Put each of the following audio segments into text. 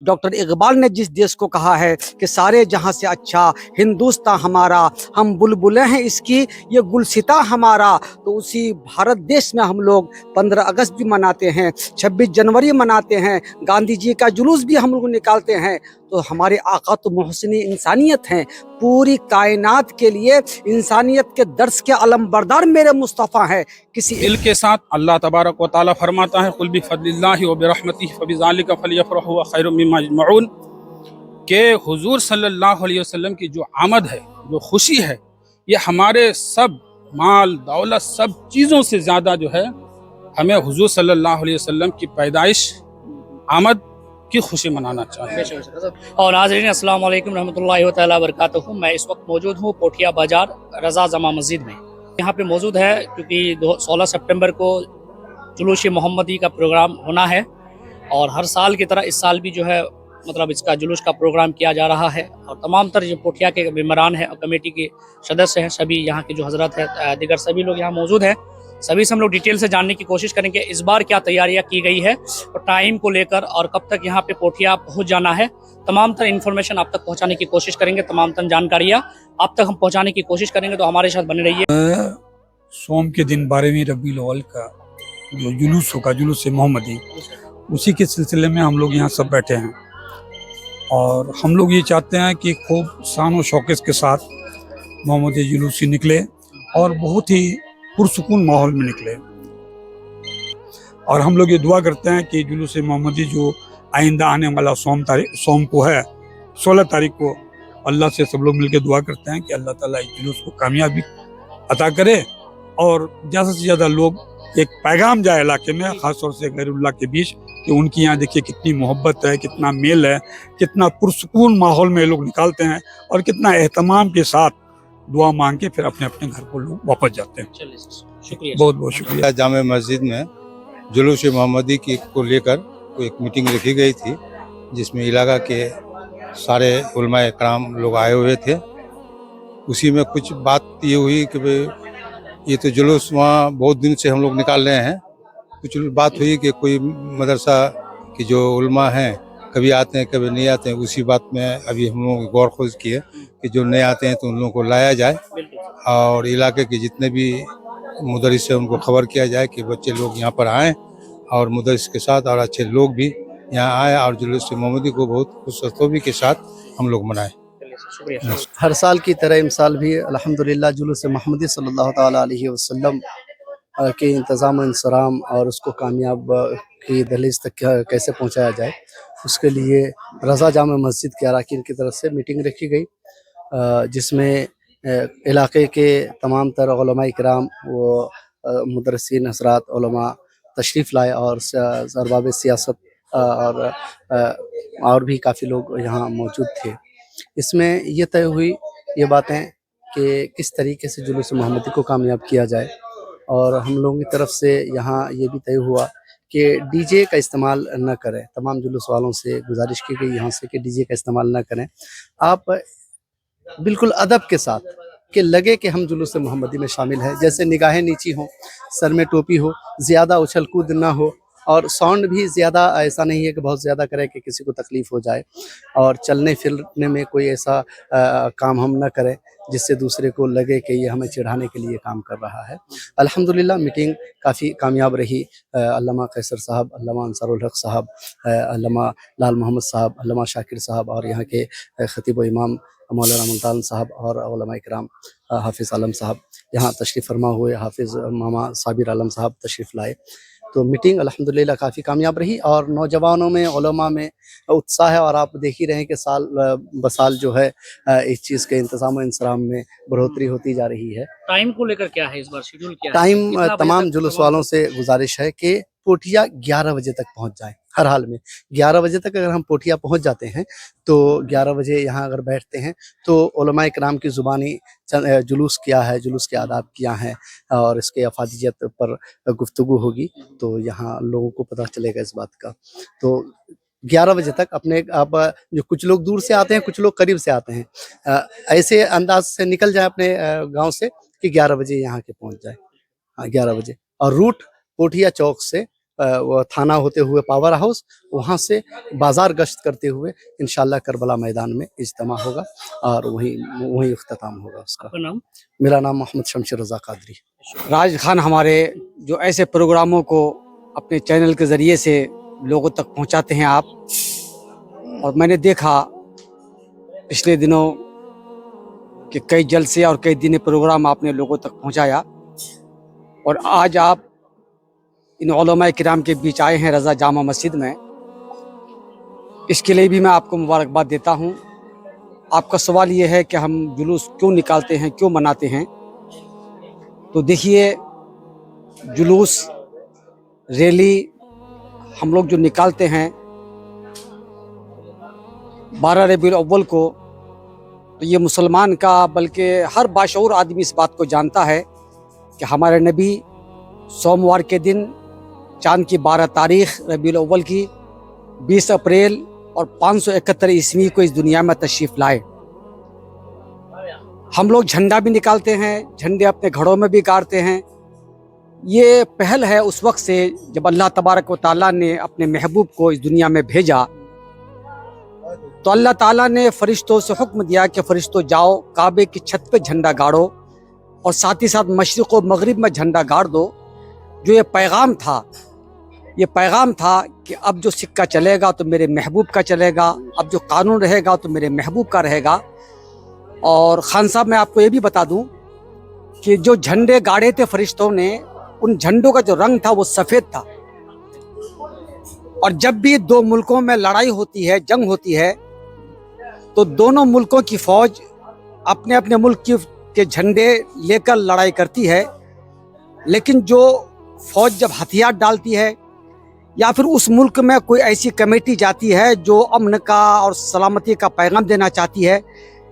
Doctor Iqbal ने जिस देश को कहा है कि सारे जहां से अच्छा हिंदुस्तान हमारा, हम बुलबुलें हैं इसकी, ये गुलसिता हमारा, तो उसी भारत देश में हम लोग 15 अगस्त भी मनाते हैं, 26 जनवरी मनाते हैं, गांधी जी का जुलूस भी हम लोग निकालते हैं। तो हमारे आका तो मोहसिनी इंसानियत हैं, पूरी कायनात के लिए इंसानियत के दर्स के अलमबरदार मेरे मुस्तफ़ा हैं। किसी दिल के साथ अल्लाह तबारक व तआला फरमाता है कुल बिफज़लिल्लाहि व बिरहमतिहि फबिज़ालिका फलयफ़रहू व खैरुम मिम्मा यजमऊन, के हुजूर सल्लल्लाहु अलैहि वसल्लम की जो आमद है, जो खुशी है, ये हमारे सब माल दौलत सब चीज़ों से ज़्यादा जो है हमें हुजूर सल्लल्लाहु अलैहि वसल्लम की पैदाइश आमद की खुशी मनाना चाहिए। और नाज़रीन अस्सलाम वालेकुम रहमतुल्लाहि व तआला बरकातहू। मैं इस वक्त मौजूद हूँ पोठिया बाजार रज़ा जमा मस्जिद में। यहाँ पे मौजूद है क्योंकि 16 सितंबर को जुलूस मोहम्मदी का प्रोग्राम होना है और हर साल की तरह इस साल भी जो है मतलब इसका जुलूस का प्रोग्राम किया जा रहा है और तमाम तर जो पोठिया के मेम्बरान हैं और कमेटी के सदस्य हैं, सभी यहाँ के जो हजरत है दिगर सभी लोग यहाँ मौजूद हैं। सभी से हम लोग डिटेल से जानने की कोशिश करेंगे इस बार क्या तैयारियां की गई है और टाइम को लेकर और कब तक यहाँ पे पोठिया पहुँच जाना है। तमाम तर इन्फॉर्मेशन आप तक पहुँचाने की कोशिश करेंगे, तमाम तर जानकारियाँ आप तक हम पहुँचाने की कोशिश करेंगे, तो हमारे साथ बने रहिए। सोम के दिन 12वीं रबीउल अव्वल का जो जुलूस होगा, जुलूस मोहम्मदी, उसी के सिलसिले में हम लोग यहाँ सब बैठे हैं और हम लोग ये चाहते हैं कि खूब शान व शौकत के साथ मोहम्मदी जुलूस निकले और बहुत ही पुरसुकून माहौल में निकले। और हम लोग ये दुआ करते हैं कि जुलूस मोहम्मदी जो आइंदा आने वाला सोम को है 16 तारीख को, अल्लाह से सब लोग मिलकर दुआ करते हैं कि अल्लाह ताला इस जुलूस को कामयाबी अता करे और ज़्यादा से ज़्यादा लोग एक पैगाम जाए इलाके में, ख़ासतौर से गैरुल्लाह के बीच, कि उनकी यहाँ देखिए कितनी मोहब्बत है, कितना मेल है, कितना पुरसुकून माहौल में लोग निकालते हैं और कितना एहतमाम के साथ दुआ मांग के फिर अपने अपने घर को लोग वापस जाते हैं। बहुत बहुत शुक्रिया। जामे मस्जिद में जुलूस मोहम्मदी की को लेकर एक मीटिंग रखी गई थी जिसमें इलाका के सारे उलमाए कराम लोग आए हुए थे। उसी में कुछ बात ये हुई कि भाई ये तो जुलूस वहाँ बहुत दिन से हम लोग निकाल रहे हैं। कुछ बात हुई कि कोई मदरसा की जो उलमा हैं कभी आते हैं कभी नहीं आते हैं। उसी बात में अभी हम लोग गौर खोज किए कि जो नहीं आते हैं तो उन लोगों को लाया जाए और इलाके के जितने भी मुदरिस हैं उनको खबर किया जाए कि बच्चे लोग यहाँ पर आएँ और मुदरिस के साथ और अच्छे लोग भी यहाँ आए और जुलूस मोहम्मदी को बहुत खुशखबरी के साथ हम लोग मनाएं। हर साल की तरह इस साल भी अल्हम्दुलिल्लाह जुलूस मोहम्मदी सल्लल्लाहु ताला अलैहि वसल्लम के इंतज़ाम इंसराम और उसको कामयाब की दहलीज तक कैसे पहुंचाया जाए, उसके लिए रज़ा जामा मस्जिद के अरकान की तरफ से मीटिंग रखी गई जिसमें इलाके के तमाम तर उलमाए किराम व मुदर्रिसीन हज़रात उलमा तशरीफ़ लाए और अरबाब सियासत और भी काफ़ी लोग यहाँ मौजूद थे। इसमें ये तय हुई ये बातें कि किस तरीके से जुलूस मोहम्मदी को कामयाब किया जाए और हम लोगों की तरफ से यहाँ ये भी तय हुआ कि डीजे का इस्तेमाल न करें। तमाम जुलूस वालों से गुजारिश की गई यहाँ से कि डीजे का इस्तेमाल न करें। आप बिल्कुल अदब के साथ कि लगे कि हम जुलूस मोहम्मदी में शामिल हैं, जैसे निगाहें नीची हों, सर में टोपी हो, ज़्यादा उछल कूद ना हो और साउंड भी ज़्यादा ऐसा नहीं है कि बहुत ज़्यादा करें कि किसी को तकलीफ़ हो जाए और चलने फिरने में कोई ऐसा काम हम न करें जिससे दूसरे को लगे कि ये हमें चिढ़ाने के लिए काम कर रहा है। अल्हम्दुलिल्लाह मीटिंग काफ़ी कामयाब रही। अल्लामा कैसर साहब, अल्लामा अंसारुल हक साहब, अल्लामा लाल मोहम्मद साहब, अल्लामा शाकिर साहब और यहाँ के ख़तीब व इमाम मौलाना मुल्तान साहब और उलमाए किराम हाफिज़ आलम साहब यहाँ तशरीफ़ फरमा हुए, हाफिज़ मामा साबिर आलम साहब तशरीफ़ लाए। तो मीटिंग अल्हम्दुलिल्लाह काफ़ी कामयाब रही और नौजवानों में उलमा में उत्साह है और आप देख ही रहे हैं कि साल ब साल जो है इस चीज़ के इंतज़ाम इंसराम में बढ़ोतरी होती जा रही है। टाइम को लेकर क्या है इस बार शेड्यूल क्या है? टाइम कितना बजे तमाम तक जुलूस प्रोग्राम वालों से गुजारिश है कि पोठिया 11 बजे तक पहुंच जाएं। हर हाल में 11 बजे तक अगर हम पोठिया पहुंच जाते हैं तो 11 बजे यहाँ अगर बैठते हैं तो उलमाए किराम की ज़ुबानी जुलूस क्या है, जुलूस के आदाब क्या हैं और इसके अफादियत पर गुफ्तगू होगी तो यहाँ लोगों को पता चलेगा इस बात का। तो 11 बजे तक अपने आप जो कुछ लोग दूर से आते हैं, कुछ लोग करीब से आते हैं, ऐसे अंदाज से निकल जाए अपने गाँव से कि 11 बजे यहाँ के पहुँच जाए। हाँ 11 बजे और रूट पोठिया चौक से वो थाना होते हुए पावर हाउस, वहाँ से बाजार गश्त करते हुए इंशाल्लाह करबला मैदान में इज्तिमा होगा और वहीं इख्तिताम होगा उसका। आपका नाम? मेरा नाम मोहम्मद शमशेर रज़ा कादरी। राज खान हमारे जो ऐसे प्रोग्रामों को अपने चैनल के ज़रिए से लोगों तक पहुंचाते हैं आप, और मैंने देखा पिछले दिनों कि कई जलसे और कई दिन प्रोग्राम आपने लोगों तक पहुंचाया, और आज आप इन उलमा किराम के बीच आए हैं रज़ा जामा मस्जिद में। इसके लिए भी मैं आपको मुबारकबाद देता हूं। आपका सवाल ये है कि हम जुलूस क्यों निकालते हैं, क्यों मनाते हैं। तो देखिए, जुलूस रैली हम लोग जो निकालते हैं 12 रबीउल अव्वल को, तो ये मुसलमान का बल्कि हर बाशऊर आदमी इस बात को जानता है कि हमारे नबी सोमवार के दिन चांद की 12 तारीख रबीउल अव्वल की 20 अप्रैल और 571 ईस्वी को इस दुनिया में तशरीफ़ लाए। हम लोग झंडा भी निकालते हैं, झंडे अपने घरों में भी गाड़ते हैं। ये पहल है उस वक्त से जब अल्लाह तबारक व तआला ने अपने महबूब को इस दुनिया में भेजा, तो अल्लाह ताला ने फरिश्तों से हुक्म दिया कि फरिश्तों जाओ काबे की छत पे झंडा गाड़ो और साथ ही साथ मशरिक़ व मगरिब में झंडा गाड़ दो। जो ये पैगाम था कि अब जो सिक्का चलेगा तो मेरे महबूब का चलेगा, अब जो कानून रहेगा तो मेरे महबूब का रहेगा। और खान साहब, मैं आपको ये भी बता दूं कि जो झंडे गाड़े थे फरिश्तों ने, उन झंडों का जो रंग था वो सफ़ेद था। और जब भी दो मुल्कों में लड़ाई होती है, जंग होती है, तो दोनों मुल्कों की फ़ौज अपने अपने मुल्क के झंडे लेकर लड़ाई करती है। लेकिन जो फ़ौज जब हथियार डालती है या फिर उस मुल्क में कोई ऐसी कमेटी जाती है जो अमन का और सलामती का पैगाम देना चाहती है,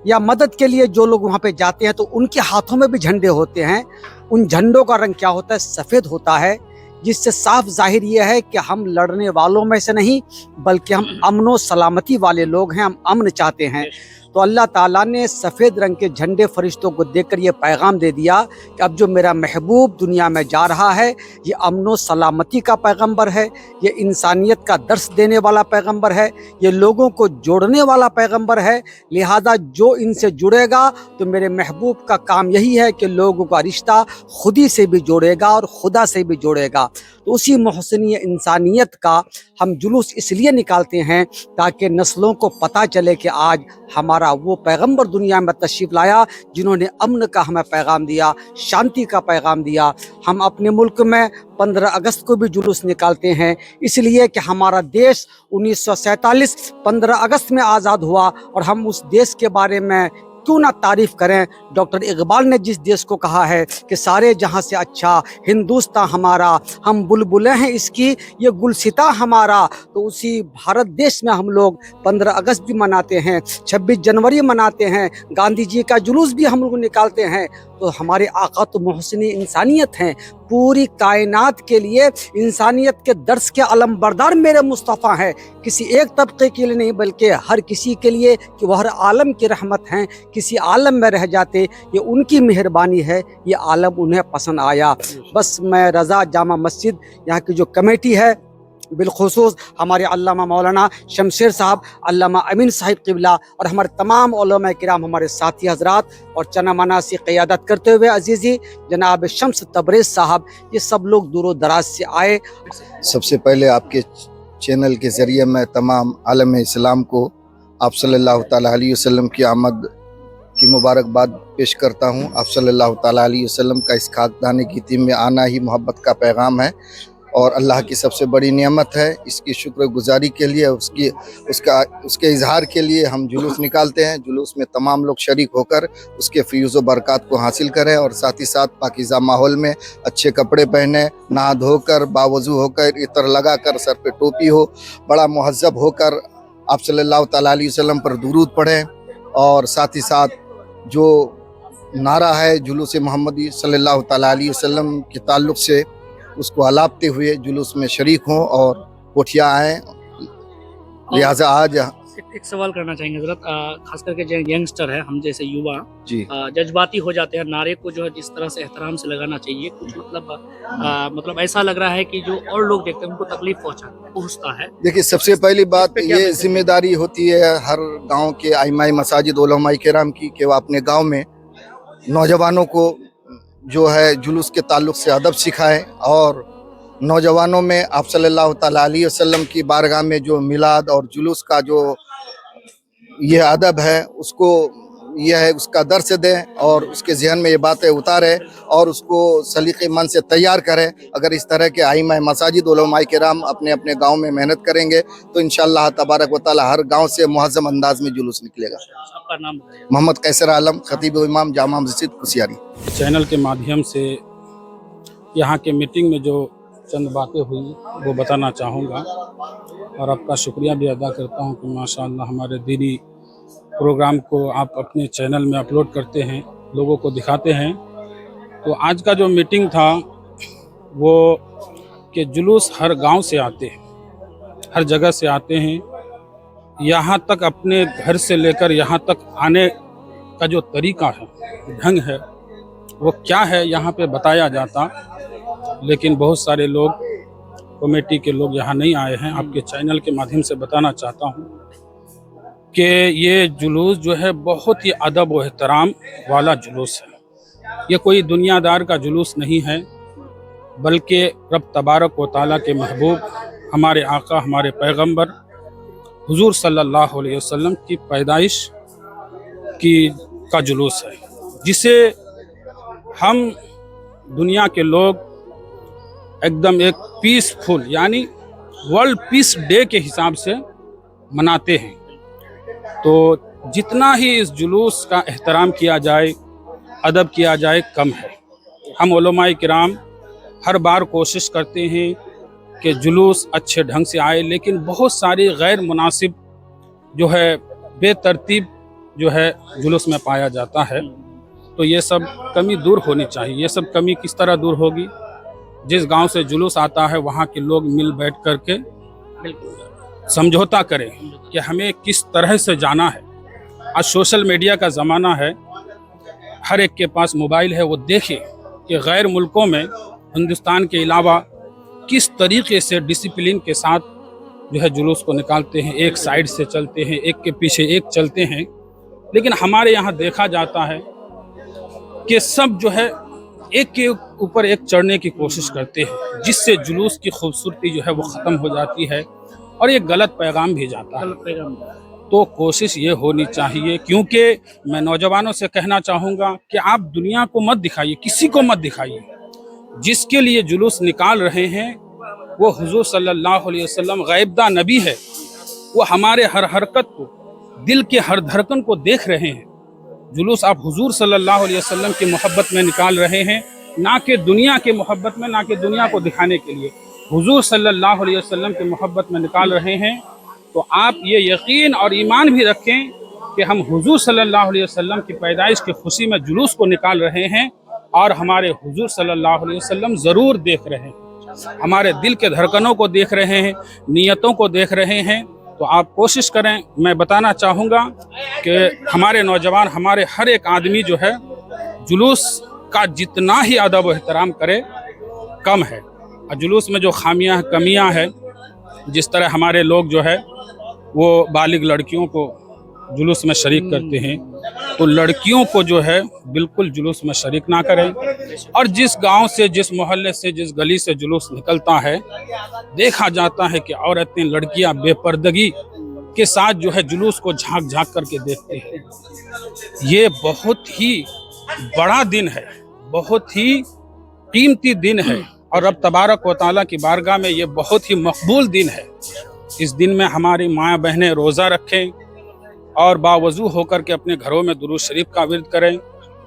या मदद के लिए जो लोग वहाँ पे जाते हैं, तो उनके हाथों में भी झंडे होते हैं। उन झंडों का रंग क्या होता है? सफ़ेद होता है, जिससे साफ जाहिर ये है कि हम लड़ने वालों में से नहीं, बल्कि हम अमन व सलामती वाले लोग हैं, हम अमन चाहते हैं। तो अल्लाह ताला ने सफ़ेद रंग के झंडे फरिश्तों को देकर ये पैगाम दे दिया कि अब जो मेरा महबूब दुनिया में जा रहा है, ये अमन व सलामती का पैगंबर है, ये इंसानियत का दर्स देने वाला पैगंबर है, ये लोगों को जोड़ने वाला पैगंबर है। लिहाजा जो इनसे जुड़ेगा तो मेरे महबूब का काम यही है कि लोगों का रिश्ता खुदी से भी जोड़ेगा और खुदा से भी जोड़ेगा। तो उसी मोहसिनी इंसानियत का हम जुलूस इसलिए निकालते हैं ताकि नस्लों को पता चले कि आज हमारा वो पैगंबर दुनिया में तशरीफ़ लाया जिन्होंने अमन का हमें पैगाम दिया, शांति का पैगाम दिया। हम अपने मुल्क में 15 अगस्त को भी जुलूस निकालते हैं, इसलिए कि हमारा देश 1947 15 अगस्त में आज़ाद हुआ, और हम उस देश के बारे में क्यों ना तारीफ़ करें। डॉक्टर इकबाल ने जिस देश को कहा है कि सारे जहां से अच्छा हिंदुस्तान हमारा, हम बुलबुलें हैं इसकी, ये गुलसिता हमारा, तो उसी भारत देश में हम लोग 15 अगस्त भी मनाते हैं, 26 जनवरी मनाते हैं, गांधी जी का जुलूस भी हम लोग निकालते हैं। तो हमारे आका तो मोहसिनी इंसानियत हैं, पूरी कायनात के लिए इंसानियत के दर्स के अलमबरदार मेरे मुस्तफ़ा हैं। किसी एक तबके के लिए नहीं, बल्कि हर किसी के लिए, कि वह हर आलम की रहमत हैं। किसी आलम में रह जाते, ये उनकी मेहरबानी है, ये आलम उन्हें पसंद आया। बस मैं रज़ा जामा मस्जिद यहाँ की जो कमेटी है, बिलखुसूस हमारे अल्लामा मौलाना शमशेर साहब, अल्लामा अमीन साहिब क़िबला और हमारे तमाम उलमा किराम, हमारे साथी हजरात, और चना मना से क़ियादत करते हुए अजीज़ी जनाब शम्स तबरेज़ साहब, ये सब लोग दूर दराज से आए। सबसे पहले आपके चैनल के ज़रिए मैं तमाम आलम इस्लाम को आप सल्लल्लाहु ताला अलैहि वसल्लम की आमद की मुबारकबाद पेश करता हूँ। आप सल्लल्लाहु ताला अलैहि वसल्लम का इस खाकदाने की टीम में आना ही मोहब्बत का पैगाम है और अल्लाह की सबसे बड़ी नेमत है। इसकी शुक्रगुजारी के लिए, उसके इजहार के लिए हम जुलूस निकालते हैं। जुलूस में तमाम लोग शरीक होकर उसके फ़यूज़ व बरक़ात को हासिल करें और साथ ही साथ पाकीज़ा माहौल में अच्छे कपड़े पहने, नहा धोकर, बावज़ू होकर, इतर लगाकर, सर पे टोपी हो, बड़ा मुहज़्ज़ब होकर आप सल्लल्लाहु ताला अलैहि वसल्लम पर दुरूद पढ़ें। और साथ ही साथ जो नारा है जुलूस मोहम्मदी सल्लल्लाहु ताला अलैहि वसल्लम के ताल्लुक़ से, उसको अलापते हुए जुलूस में शरीक हों और पोठिया आएँ। लिहाजा आज एक सवाल करना चाहेंगे हजरत, खास करके जो यंगस्टर है, हम जैसे युवा जी जज्बाती हो जाते हैं, नारे को जो है जिस तरह से एहतराम से लगाना चाहिए, कुछ मतलब ऐसा लग रहा है कि जो और लोग देखते हैं उनको तकलीफ पहुंचता है। देखिए, सबसे पहली बात इस पे क्या ये मैसेज जिम्मेदारी होती है हर गांव के आइमाई मसाजिद उलमाए किराम की कि वह अपने गांव में नौजवानों को जो है जुलूस के ताल्लुक से अदब सिखाएं, और नौजवानों में आप सल्लल्लाहु ताला अलैहि वसल्लम की बारगाह में जो मिलाद और जुलूस का जो ये अदब है उसको यह है उसका दर्स दें और उसके जहन में ये बातें उतारें और उसको सलीके मन से तैयार करें। अगर इस तरह के आइमा मसाजिद उलमाए किराम अपने अपने गांव में मेहनत करेंगे तो इंशाअल्लाह तबारक व तआला हर गांव से मुअज़्ज़म अंदाज में जुलूस निकलेगा। आपका नाम बताइए। मोहम्मद कैसर आलम, खतीब इमाम जामा मस्जिद कुसियारी। चैनल के माध्यम से यहाँ के मीटिंग में जो चंद बातें हुई वो बताना चाहूँगा और आपका शुक्रिया भी अदा करता हूँ कि माशाअल्लाह हमारे दीनी प्रोग्राम को आप अपने चैनल में अपलोड करते हैं, लोगों को दिखाते हैं। तो आज का जो मीटिंग था वो कि जुलूस हर गांव से आते हैं, हर जगह से आते हैं, यहाँ तक अपने घर से लेकर यहाँ तक आने का जो तरीका है, ढंग है, वो क्या है यहाँ पे बताया जाता, लेकिन बहुत सारे लोग कमेटी के लोग यहाँ नहीं आए हैं। आपके चैनल के माध्यम से बताना चाहता हूँ कि ये जुलूस जो है बहुत ही अदब व एहतराम वाला जुलूस है। ये कोई दुनियादार का जुलूस नहीं है, बल्कि रब तबारक व तआला के महबूब हमारे आका हमारे पैगंबर हुजूर सल्लल्लाहु अलैहि वसल्लम की पैदाइश का जुलूस है, जिसे हम दुनिया के लोग एकदम एक पीसफुल यानी वर्ल्ड पीस डे के हिसाब से मनाते हैं। तो जितना ही इस जुलूस का एहतराम किया जाए, अदब किया जाए, कम है। हम उलमाए किराम हर बार कोशिश करते हैं कि जुलूस अच्छे ढंग से आए, लेकिन बहुत सारी गैर मुनासिब जो है बेतरतीब जो है जुलूस में पाया जाता है। तो ये सब कमी दूर होनी चाहिए। ये सब कमी किस तरह दूर होगी? जिस गांव से जुलूस आता है वहाँ के लोग मिल बैठ करके समझौता करें कि हमें किस तरह से जाना है। आज सोशल मीडिया का ज़माना है, हर एक के पास मोबाइल है, वो देखे कि गैर मुल्कों में हिंदुस्तान के अलावा किस तरीके से डिसिप्लिन के साथ जो है जुलूस को निकालते हैं, एक साइड से चलते हैं, एक के पीछे एक चलते हैं। लेकिन हमारे यहाँ देखा जाता है कि सब जो है एक के ऊपर एक चढ़ने की कोशिश करते हैं, जिससे जुलूस की खूबसूरती जो है वो ख़त्म हो जाती है और ये गलत पैगाम भी जाता है। तो कोशिश ये होनी चाहिए, क्योंकि मैं नौजवानों से कहना चाहूँगा कि आप दुनिया को मत दिखाइए, किसी को मत दिखाइए। जिसके लिए जुलूस निकाल रहे हैं वो हुजूर सल्लल्लाहु अलैहि वसल्लम गैबदा नबी है। वो हमारे हर हरकत को, दिल के हर धड़कन को देख रहे हैं। जुलूस आप हुजूर सल्लल्लाहु अलैहि वसल्लम की मोहब्बत में निकाल रहे हैं, ना कि दुनिया के मोहब्बत में, ना कि दुनिया को दिखाने के लिए। हुजूर सल्लल्लाहु अलैहि वसल्लम की मोहब्बत में निकाल रहे हैं। तो आप ये यकीन और ईमान भी रखें कि हम हुजूर सल्लल्लाहु अलैहि वसल्लम की पैदाइश की खुशी में जुलूस को निकाल रहे हैं और हमारे हुजूर सल्लल्लाहु अलैहि वसल्लम ज़रूर देख रहे हैं, हमारे दिल के धड़कनों को देख रहे हैं, नीयतों को देख रहे हैं। तो आप कोशिश करें। मैं बताना चाहूँगा कि हमारे नौजवान, हमारे हर एक आदमी जो है जुलूस का जितना ही अदब व एहतराम करे कम है। और जुलूस में जो खामियां कमियां हैं, जिस तरह हमारे लोग जो है वो बालिग लड़कियों को जुलूस में शरीक करते हैं, तो लड़कियों को जो है बिल्कुल जुलूस में शरीक ना करें। और जिस गांव से, जिस मोहल्ले से, जिस गली से जुलूस निकलता है, देखा जाता है कि औरतें, लड़कियां बेपर्दगी के साथ जो है जुलूस को झांक झांक करके देखते हैं। ये बहुत ही बड़ा दिन है, बहुत ही कीमती दिन है और रब तबारक व तआला की बारगाह में ये बहुत ही मकबूल दिन है। इस दिन में हमारी माँ बहनें रोज़ा रखें और बावजू होकर के अपने घरों में दुरूद शरीफ का विर्द करें।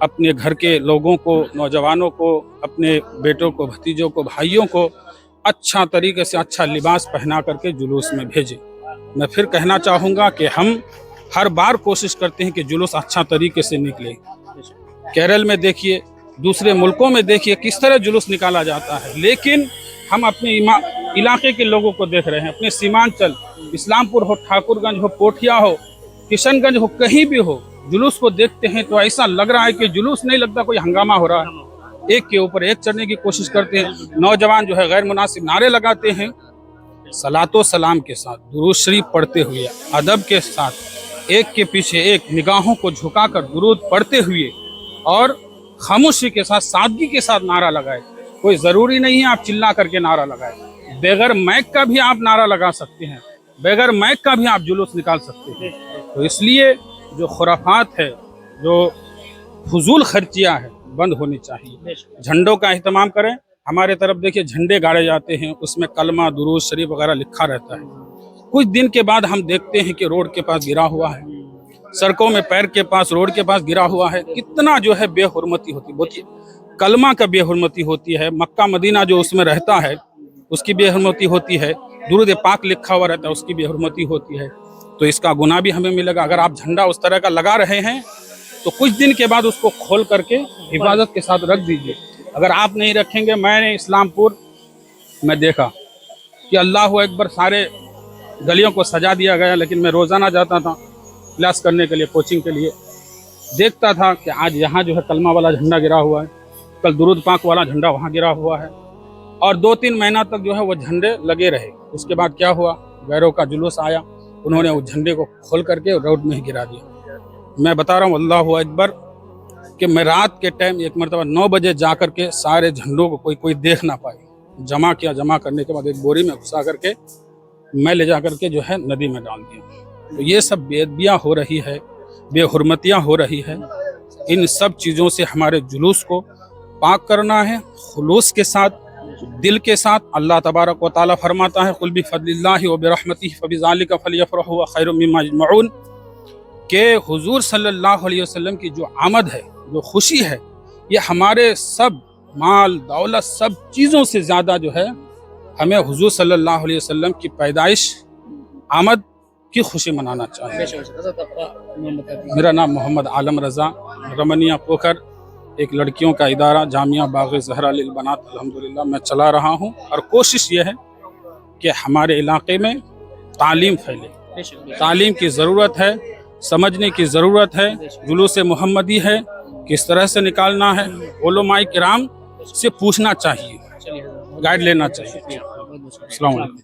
अपने घर के लोगों को, नौजवानों को, अपने बेटों को, भतीजों को, भाइयों को अच्छा तरीके से अच्छा लिबास पहना करके जुलूस में भेजें। मैं फिर कहना चाहूँगा कि हम हर बार कोशिश करते हैं कि जुलूस अच्छा तरीके से निकले। केरल में देखिए, दूसरे मुल्कों में देखिए किस तरह जुलूस निकाला जाता है, लेकिन हम अपने इलाके के लोगों को देख रहे हैं। अपने सीमांचल, इस्लामपुर हो, ठाकुरगंज हो, पोठिया हो, किशनगंज हो, कहीं भी हो, जुलूस को देखते हैं तो ऐसा लग रहा है कि जुलूस नहीं लगता, कोई हंगामा हो रहा है। एक के ऊपर एक चढ़ने की कोशिश करते हैं। नौजवान जो है गैर मुनासिब नारे लगाते हैं। सलातो सलाम के साथ, दुरूद शरीफ पढ़ते हुए, अदब के साथ, एक के पीछे एक निगाहों को झुकाकर दुरूद पढ़ते हुए और खामोशी के साथ, सादगी के साथ नारा लगाए। कोई ज़रूरी नहीं है आप चिल्ला करके नारा लगाए, बगैर माइक का भी आप नारा लगा सकते हैं, बगैर माइक का भी आप जुलूस निकाल सकते हैं। तो इसलिए जो खुराफात है, जो फजूल खर्चियाँ है, बंद होनी चाहिए। झंडों का एहतमाम करें। हमारे तरफ देखिए झंडे गाड़े जाते हैं, उसमें कलमा, दुरूद शरीफ वगैरह लिखा रहता है। कुछ दिन के बाद हम देखते हैं कि रोड के पास गिरा हुआ है, सड़कों में पैर के पास, रोड के पास गिरा हुआ है। कितना जो है बेहुरमती होती है, कलमा का बेहुरमती होती है, मक्का मदीना जो उसमें रहता है उसकी बेहुरमती होती है, दुरूद पाक लिखा हुआ रहता है उसकी बेहुरमती होती है। तो इसका गुनाह भी हमें मिलेगा। अगर आप झंडा उस तरह का लगा रहे हैं तो कुछ दिन के बाद उसको खोल करके हिफाजत के साथ रख दीजिए। अगर आप नहीं रखेंगे, मैंने इस्लामपुर में देखा कि अल्लाह अकबर सारे गलियों को सजा दिया गया, लेकिन मैं रोज़ाना जाता था क्लास करने के लिए, कोचिंग के लिए, देखता था कि आज यहाँ जो है कलमा वाला झंडा गिरा हुआ है, कल दुरूद पाक वाला झंडा वहाँ गिरा हुआ है, और 2-3 महीना तक जो है वो झंडे लगे रहे। उसके बाद क्या हुआ, गैरों का जुलूस आया, उन्होंने उस झंडे को खोल करके रोड में ही गिरा दिया। मैं बता रहा हूँ अल्लाह अकबर कि मैं रात के टाइम एक मरतबा 9 बजे जा कर के सारे झंडों को कोई देख ना पाए, जमा किया। जमा करने के बाद एक बोरी में घुसा करके मैं ले जा करके जो है नदी में डाल दिया। तो ये सब बेअदबियाँ हो रही है, बेहुरमतियाँ हो रही है। इन सब चीज़ों से हमारे जुलूस को पाक करना है, खुलूस के साथ, दिल के साथ। अल्लाह तबारक व तआला फरमाता है, कुल बिफज़लिल्लाहि व बिरहमतिही फबिज़ालिका फलियफ़रहू व खैरुम मिम्मा यजमऊन, के हुजूर सल्लल्लाहु अलैहि वसल्लम की जो आमद है, जो खुशी है, ये हमारे सब माल दौलत, सब चीज़ों से ज़्यादा जो है हमें हुजूर सल्लल्लाहु अलैहि वसल्लम की पैदाइश, आमद की खुशी मनाना चाहिए। मेरा नाम मोहम्मद आलम रज़ा, रमनिया पोखर, एक लड़कियों का इदारा जामिया बाग़ ज़हरा लिल बनात अल्हम्दुलिल्लाह मैं चला रहा हूँ। और कोशिश ये है कि हमारे इलाके में तालीम फैले। तालीम की ज़रूरत है, समझने की ज़रूरत है। जुलूस मोहम्मदी है, किस तरह से निकालना है, उलमाए किराम से पूछना चाहिए, गाइड लेना चाहिए। अस्सलाम वालेकुम।